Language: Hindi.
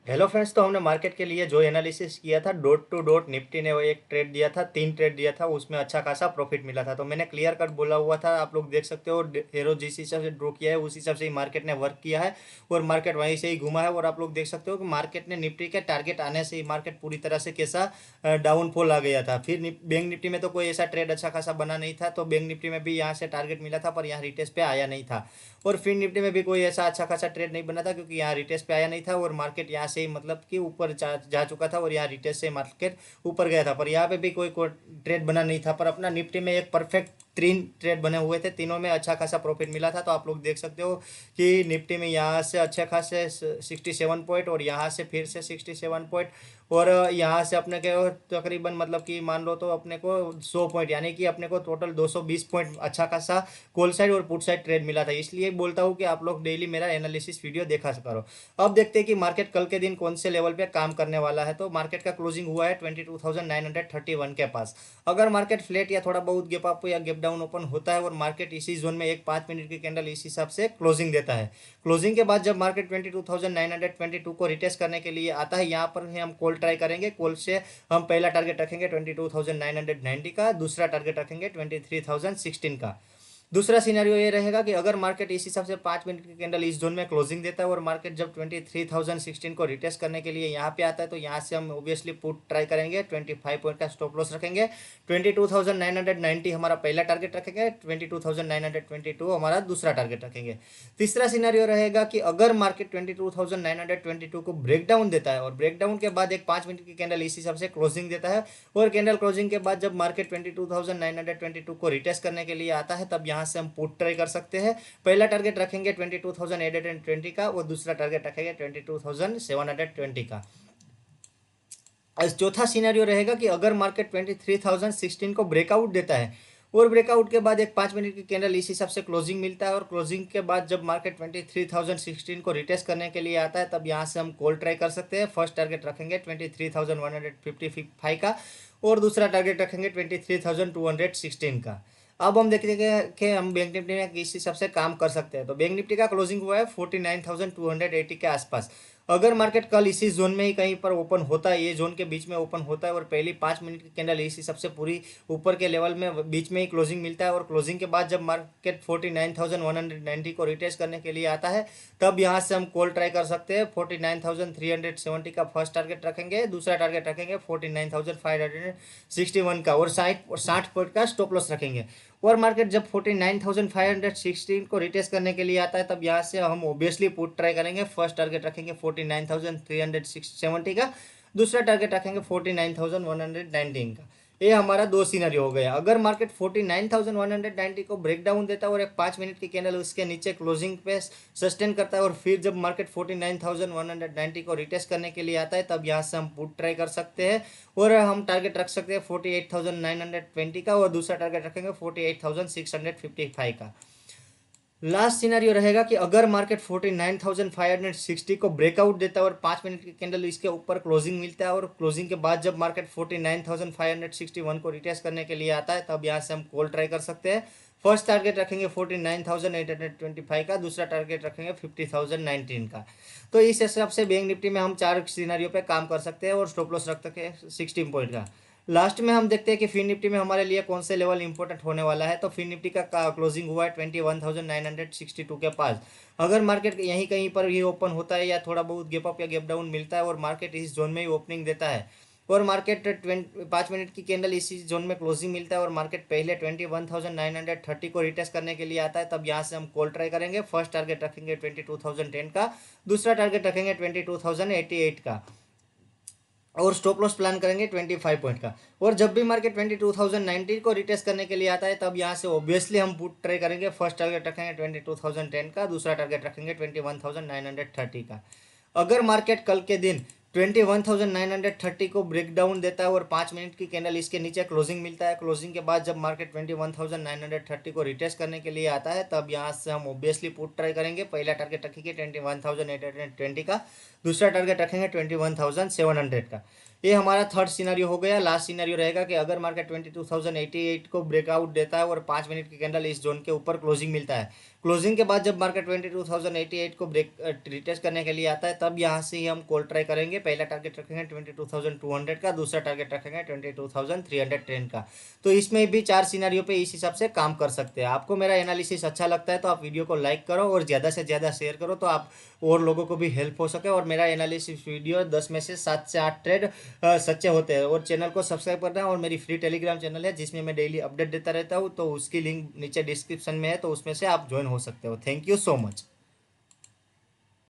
हेलो फ्रेंड्स, तो हमने मार्केट के लिए जो एनालिसिस किया था डॉट टू डॉट निफ्टी ने वो एक ट्रेड दिया था, 3 ट्रेड दिया था, उसमें अच्छा खासा प्रॉफिट मिला था। तो मैंने क्लियर कट बोला हुआ था, आप लोग देख सकते हो। एरो जिस हिसाब से ड्रॉ किया है उस हिसाब से ही मार्केट ने वर्क किया है और मार्केट वहीं से ही घुमा है। और आप लोग देख सकते हो कि मार्केट ने निफ्टी के टारगेट आने से ही मार्केट पूरी तरह से कैसा डाउनफॉल आ गया था। फिर बैंक निफ्टी में तो कोई ऐसा ट्रेड अच्छा खासा बना नहीं था, तो बैंक निफ्टी में भी यहाँ से टारगेट मिला था पर यहाँ रिटेस्ट पे आया नहीं था। और फिर निफ्टी में भी कोई ऐसा अच्छा खासा ट्रेड नहीं बना था, क्योंकि यहाँ रिटेस्ट पे आया नहीं था और मार्केट यहाँ से ही मतलब कि ऊपर जा चुका था और यहाँ रिटेस्ट से मार्केट ऊपर गया था। पर यहाँ पे भी कोई ट्रेड बना नहीं था, पर अपना निफ्टी में एक परफेक्ट 3 ट्रेड बने हुए थे, तीनों में अच्छा खासा प्रॉफिट मिला था। तो आप लोग देख सकते हो कि निफ्टी में यहाँ से अच्छे खासे 67 पॉइंट और यहाँ से फिर से 67 पॉइंट और यहाँ से अपने को तकरीबन मतलब कि मान लो तो अपने को 100 पॉइंट, यानी कि अपने को टोटल 220 पॉइंट अच्छा खासा कॉल साइड और पुट साइड ट्रेड मिला था। इसलिए बोलता हूँ कि आप लोग डेली मेरा एनालिसिस वीडियो देखा करो। अब देखते हैं कि मार्केट कल के दिन कौन से लेवल पे काम करने वाला है। तो मार्केट का क्लोजिंग हुआ है 22,931 के पास। अगर मार्केट फ्लैट या थोड़ा बहुत गैप अप या गैप डाउन ओपन होता है और मार्केट इसी जोन में एक 5 मिनट की कैंडल इस हिसाब से क्लोजिंग देता है, क्लोजिंग के बाद जब मार्केट 22,922 को रिटेस्ट करने के लिए आता है, यहाँ पर ही हम कॉल ट्राई करेंगे। कॉल से हम पहला टारगेट रखेंगे 22,990 का, दूसरा टारगेट रखेंगे 23,016 का। दूसरा सिनेरियो ये रहेगा कि अगर मार्केट इस हिसाब से 5 मिनट की कैंडल इस जोन में क्लोजिंग देता है और मार्केट जब 23,016 को रिटेस्ट करने के लिए यहाँ पे आता है, तो यहाँ से हम ऑब्वियसली पुट ट्राई करेंगे, 25 पॉइंट का स्टॉप लॉस रखेंगे। 22,990 हमारा पहला टारगेट रखेंगे, 22,922 हमारा दूसरा टारगेट रखेंगे। तीसरा सिनेरियो रहेगा कि अगर मार्केट 22,922 को ब्रेक डाउन देता है और ब्रेक डाउन के बाद एक 5 मिनट की कैंडल इस हिसाब से क्लोजिंग देता है और कैंडल क्लोजिंग के बाद जब मार्केट 22,922 को रिटेस्ट करने के लिए आता है, तब यहाँ से हम पुट ट्राई कर सकते हैं। पहला टारगेट रखेंगे 22,820 का और दूसरा टारगेट रखेंगे 22,720 का। चौथा सिनेरियो रहेगा कि अगर मार्केट 23,016 को ब्रेकआउट देता है और ब्रेकआउट के बाद एक 5 मिनट की कैंडल इस हिसाब से क्लोजिंग मिलता है और क्लोजिंग के बाद जब मार्केट 23,016 को रिटेस्ट करने के लिए आता है, तब यहाँ से हम कॉल ट्राई कर सकते हैं। फर्स्ट टारगेट रखेंगे 23,155 का और दूसरा टारगेट रखेंगे 23,216 का। अब हम देखेंगे कि हम बैंक निफ्टी में किस हिसाब से काम कर सकते हैं। तो बैंक निफ्टी का क्लोजिंग हुआ है 49,280 के आसपास। अगर मार्केट कल इसी जोन में ही कहीं पर ओपन होता है, ये जोन के बीच में ओपन होता है और पहली 5 मिनट की कैंडल इसी सबसे पूरी ऊपर के लेवल में बीच में ही क्लोजिंग मिलता है और क्लोजिंग के बाद जब मार्केट 49,190 को रिटेस्ट करने के लिए आता है, तब यहाँ से हम कॉल ट्राई कर सकते हैं। 49,370 का फर्स्ट टारगेट रखेंगे, दूसरा टारगेट रखेंगे 49,561 का और 60 पॉइंट का स्टॉप लॉस रखेंगे। और मार्केट जब 49,516 को रिटेस्ट करने के लिए आता है, तब यहाँ से हम ओबियसली पुट ट्राई करेंगे। फर्स्ट टारगेट रखेंगे 49,370 का, दूसरा टारगेट रखेंगे 49,119 का। ये हमारा दो सीनरी हो गया। अगर मार्केट 49,190 को ब्रेक डाउन देता है और एक 5 मिनट की कैंडल उसके नीचे क्लोजिंग पे सस्टेन करता है और फिर जब मार्केट 49,190 को रिटेस्ट करने के लिए आता है, तब यहाँ से हम पुट ट्राई कर सकते हैं और हम टारगेट रख सकते हैं 48,920 का और दूसरा टारगेट रखेंगे 48,655 का। लास्ट सिनेरियो रहेगा कि अगर मार्केट 49,560 को ब्रेकआउट देता है और 5 मिनट की कैंडल इसके ऊपर क्लोजिंग मिलता है और क्लोजिंग के बाद जब मार्केट 49,561 को रिटेस्ट करने के लिए आता है, तब यहाँ से हम कॉल ट्राई कर सकते हैं। फर्स्ट टारगेट रखेंगे 49,825 का, दूसरा टारगेट रखेंगे 50,019 का। तो इस हिसाब से बैंक निफ्टी में हम 4 सिनेरियो पे काम कर सकते हैं और स्टॉप लॉस रख सकते हैं 16 पॉइंट का। लास्ट में हम देखते हैं कि फिन निफ्टी में हमारे लिए कौन से लेवल इंपॉर्टेंट होने वाला है। तो फिन निफ्टी का क्लोजिंग हुआ है 21,962 के पास। अगर मार्केट यहीं कहीं पर ही ओपन होता है या थोड़ा बहुत गैप अप या गैप डाउन मिलता है और मार्केट इस जोन में ही ओपनिंग देता है और मार्केट 5 मिनट की कैंडल इसी जोन में क्लोजिंग मिलता है और मार्केट पहले 21,930 को रिटेस्ट करने के लिए आता है, तब यहाँ से हम कॉल ट्राई करेंगे। फर्स्ट टारगेट रखेंगे 22,010 का, दूसरा टारगेट रखेंगे 22,088 का और स्टॉप लॉस प्लान करेंगे 25 पॉइंट का। और जब भी मार्केट 22,090 को रिटेस्ट करने के लिए आता है, तब यहाँ से ऑब्वियसली हम पुट ट्राई करेंगे। फर्स्ट टारगेट रखेंगे 22,010 का, दूसरा टारगेट रखेंगे 21,930 का। अगर मार्केट कल के दिन 21,930 को ब्रेक डाउन देता है और 5 मिनट की कैंडल इसके नीचे क्लोजिंग मिलता है, क्लोजिंग के बाद जब मार्केट 21,930 को रिटेस्ट करने के लिए आता है, तब यहाँ से हम ऑब्वियसली पुट ट्राई करेंगे। पहला टारगेट रखेंगे 21,820 का, दूसरा टारगेट रखेंगे 21,700 का। ये हमारा थर्ड सिनेरियो हो गया। लास्ट सिनेरियो रहेगा कि अगर मार्केट 22,088 को ब्रेकआउट देता है और 5 मिनट की कैंडल इस जोन के ऊपर क्लोजिंग मिलता है, क्लोजिंग के बाद जब मार्केट 22,088 को ब्रेक रिटेस्ट करने के लिए आता है, तब यहाँ से ही हम कॉल ट्राई करेंगे। पहला टारगेट रखेंगे 22,200 का, दूसरा टारगेट रखेंगे 22,310 का। तो इसमें भी 4 सिनारियों पे इस हिसाब से काम कर सकते हैं। आपको मेरा एनालिसिस अच्छा लगता है तो आप वीडियो को लाइक करो और ज़्यादा से ज़्यादा शेयर करो, तो आप और लोगों को भी हेल्प हो सके। और मेरा एनालिसिस वीडियो 10 में से 7 से 8 ट्रेड सच्चे होते हैं। और चैनल को सब्सक्राइब करना है, और मेरी फ्री टेलीग्राम चैनल है जिसमें मैं डेली अपडेट देता रहता हूँ, तो उसकी लिंक नीचे डिस्क्रिप्शन में है, तो उसमें से आप ज्वाइन हो सकते हो। Thank you so much.